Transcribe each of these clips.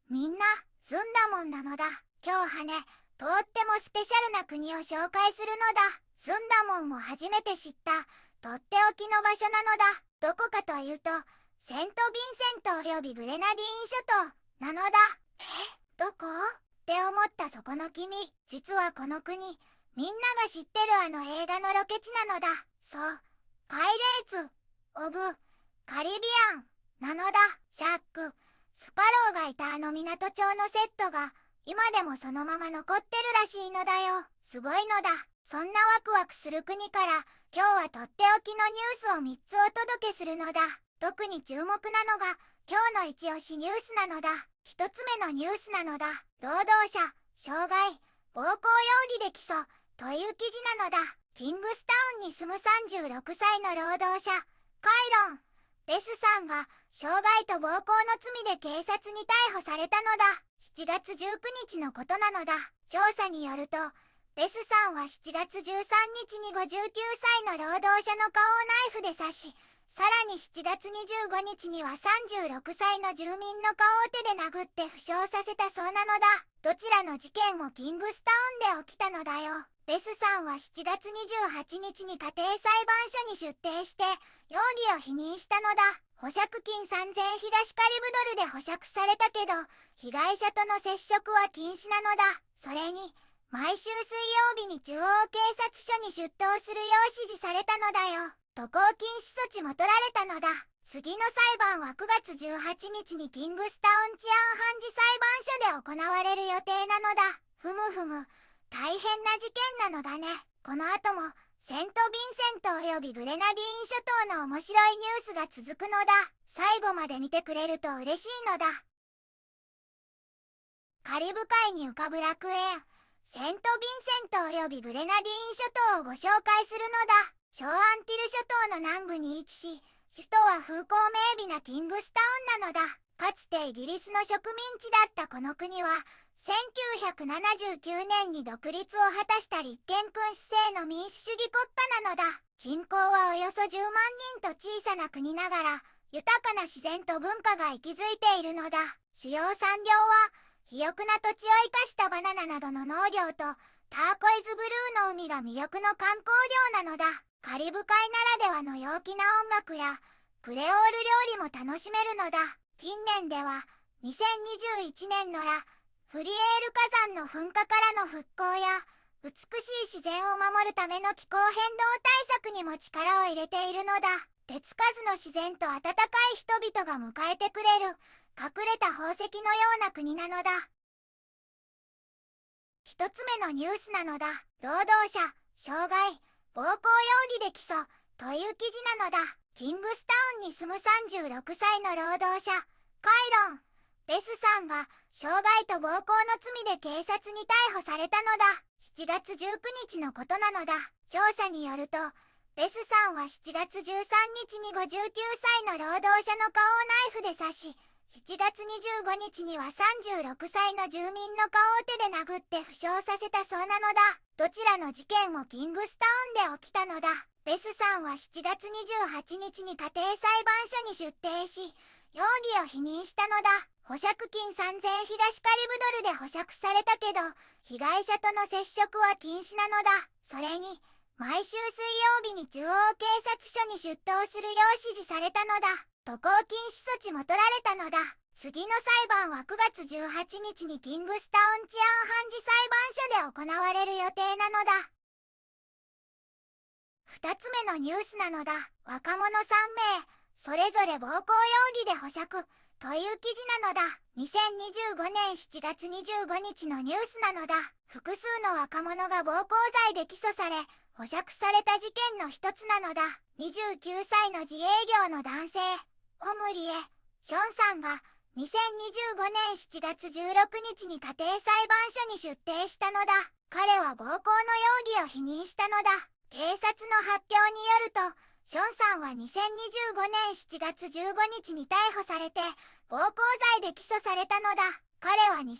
みんな、ずんだもんなのだ。今日はね、とってもスペシャルな国を紹介するのだ。ずんだもんも初めて知った、とっておきの場所なのだ。どこかというと、セント・ヴィンセントおよびグレナディーン諸島なのだ。どこって思ったそこの君、実はこの国、みんなが知ってるあの映画のロケ地なのだ。そう、パイレーツ・オブ・カリビアンなのだ。ジャック・スパローがいたあの港町のセットが今でもそのまま残ってるらしいのだよ。すごいのだ。そんなワクワクする国から今日はとっておきのニュースを3つお届けするのだ。特に注目なのが今日の一押しニュースなのだ。1つ目のニュースなのだ。労働者、傷害、暴行容疑で起訴という記事なのだ。キングスタウンに住む36歳の労働者、カイロン・ベスさんが傷害と暴行の罪で警察に逮捕されたのだ。7月19日のことなのだ。調査によると、ベスさんは7月13日に59歳の労働者の顔をナイフで刺し、さらに7月25日には36歳の住民の顔を手で殴って負傷させたそうなのだ。どちらの事件もキングスタウンで起きたのだよ。ベスさんは7月28日に家庭裁判所に出廷して容疑を否認したのだ。保釈金3000東カリブドルで保釈されたけど、被害者との接触は禁止なのだ。それに毎週水曜日に中央警察署に出頭するよう指示されたのだよ。渡航禁止措置も取られたのだ。次の裁判は9月18日にキングスタウン治安判事裁判所で行われる予定なのだ。ふむふむ、大変な事件なのだね。この後もセント・ヴィンセントおよびグレナディーン諸島の面白いニュースが続くのだ。最後まで見てくれると嬉しいのだ。カリブ海に浮かぶ楽園、セント・ヴィンセントおよびグレナディーン諸島をご紹介するのだ。小アンティル諸島の南部に位置し、首都は風光明媚なキングスタウンなのだ。かつてイギリスの植民地だったこの国は、1979年に独立を果たした立憲君主制の民主主義国家なのだ。人口はおよそ10万人と小さな国ながら、豊かな自然と文化が息づいているのだ。主要産業は、肥沃な土地を生かしたバナナなどの農業と、ターコイズブルーの海が魅力の観光業なのだ。カリブ海ならではの陽気な音楽やクレオール料理も楽しめるのだ。近年では2021年のフリエール火山の噴火からの復興や美しい自然を守るための気候変動対策にも力を入れているのだ。手つかずの自然と温かい人々が迎えてくれる隠れた宝石のような国なのだ。一つ目のニュースなのだ。労働者、傷害、暴行容疑で起訴という記事なのだ。キングスタウンに住む36歳の労働者、カイロン・ベスさんが傷害と暴行の罪で警察に逮捕されたのだ。7月19日のことなのだ。調査によると、ベスさんは7月13日に59歳の労働者の顔をナイフで刺し、7月25日には36歳の住民の顔を手で殴って負傷させたそうなのだ。どちらの事件もキングスタウンで起きたのだ。ベスさんは7月28日に家庭裁判所に出廷し、容疑を否認したのだ。保釈金3000東カリブドルで保釈されたけど、被害者との接触は禁止なのだ。それに、毎週水曜日に中央警察署に出頭するよう指示されたのだ。渡航禁止措置も取られたのだ。次の裁判は9月18日にキングスタウン治安判事裁判所で行われる予定なのだ。2つ目のニュースなのだ。若者3名、それぞれ暴行容疑で保釈という記事なのだ。2025年7月25日のニュースなのだ。複数の若者が暴行罪で起訴され、保釈された事件の一つなのだ。29歳の自営業の男性、オムリエ・ヒョンさんが2025年7月16日に家庭裁判所に出廷したのだ。彼は暴行の容疑を否認したのだ。警察の発表によると、ヒョンさんは2025年7月15日に逮捕されて、暴行罪で起訴されたのだ。彼は2025年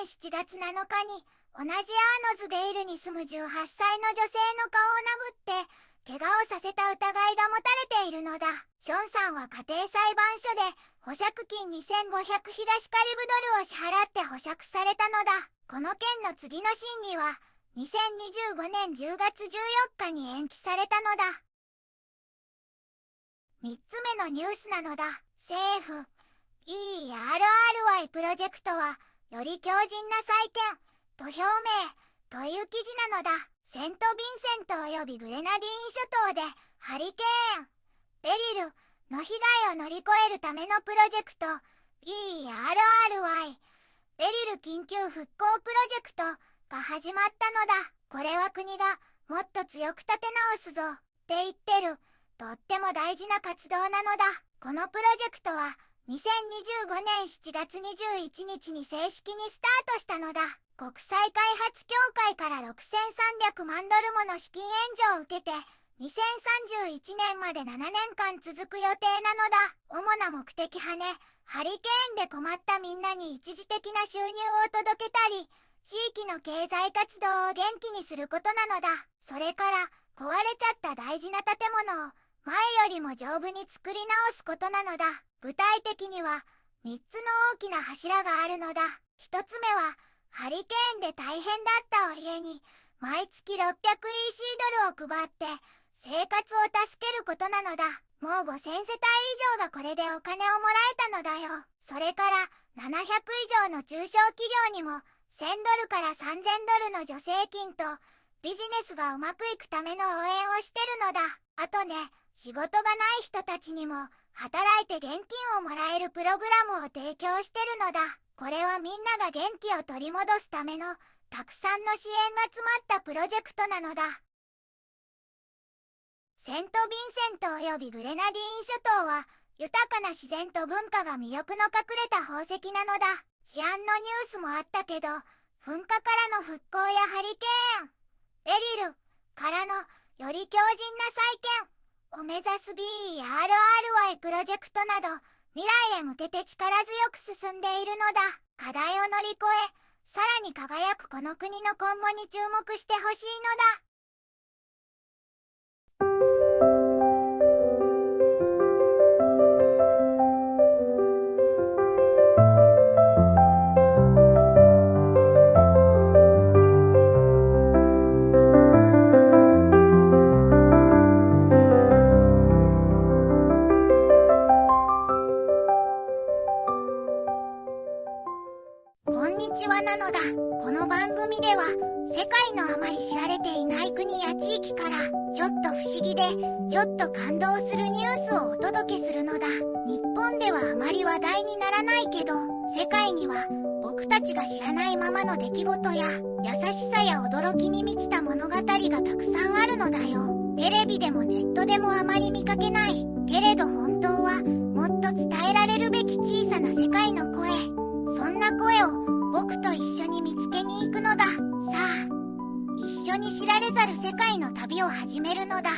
7月7日に、同じアーノズベイルに住む18歳の女性の顔を殴って、怪我をさせた疑いが持たれているのだ。ションさんは家庭裁判所で保釈金2500東カリブドルを支払って保釈されたのだ。この件の次の審議は2025年10月14日に延期されたのだ。3つ目のニュースなのだ。政府 ERRY プロジェクトはより強靭な再建と表明という記事なのだ。セント・ヴィンセントおよびグレナディーン諸島でハリケーンベリルの被害を乗り越えるためのプロジェクト ERRY ベリル緊急復興プロジェクトが始まったのだ。これは国がもっと強く立て直すぞって言ってるとっても大事な活動なのだ。このプロジェクトは2025年7月21日に正式にスタートしたのだ。国際開発協会から6300万ドルもの資金援助を受けて2031年まで7年間続く予定なのだ。主な目的はね、ハリケーンで困ったみんなに一時的な収入を届けたり、地域の経済活動を元気にすることなのだ。それから壊れちゃった大事な建物を前よりも丈夫に作り直すことなのだ。具体的には3つの大きな柱があるのだ。1つ目はハリケーンで大変だったお家に毎月600EC ドルを配って生活を助けることなのだ。もう5000世帯以上がこれでお金をもらえたのだよ。それから700以上の中小企業にも1000ドルから3000ドルの助成金とビジネスがうまくいくための応援をしてるのだ。あとね、仕事がない人たちにも働いて現金をもらえるプログラムを提供してるのだ。これはみんなが元気を取り戻すためのたくさんの支援が詰まったプロジェクトなのだ。セント・ヴィンセントおよびグレナディーン諸島は豊かな自然と文化が魅力の隠れた宝石なのだ。治安のニュースもあったけど、噴火からの復興やハリケーンベリルからのより強靭な再建を目指す BRRY プロジェクトなど未来へ向けて力強く進んでいるのだ。課題を乗り越えさらに輝くこの国の今後に注目してほしいのだ。こんにちはなのだ。この番組では世界のあまり知られていない国や地域からちょっと不思議でちょっと感動するニュースをお届けするのだ。日本ではあまり話題にならないけど、世界には僕たちが知らないままの出来事や優しさや驚きに満ちた物語がたくさんあるのだよ。テレビでもネットでもあまり見かけないけれど本当はもっと伝えられるべき小さな世界の声、そんな声を僕と一緒に見つけに行くのだ。さあ、一緒に知られざる世界の旅を始めるのだ。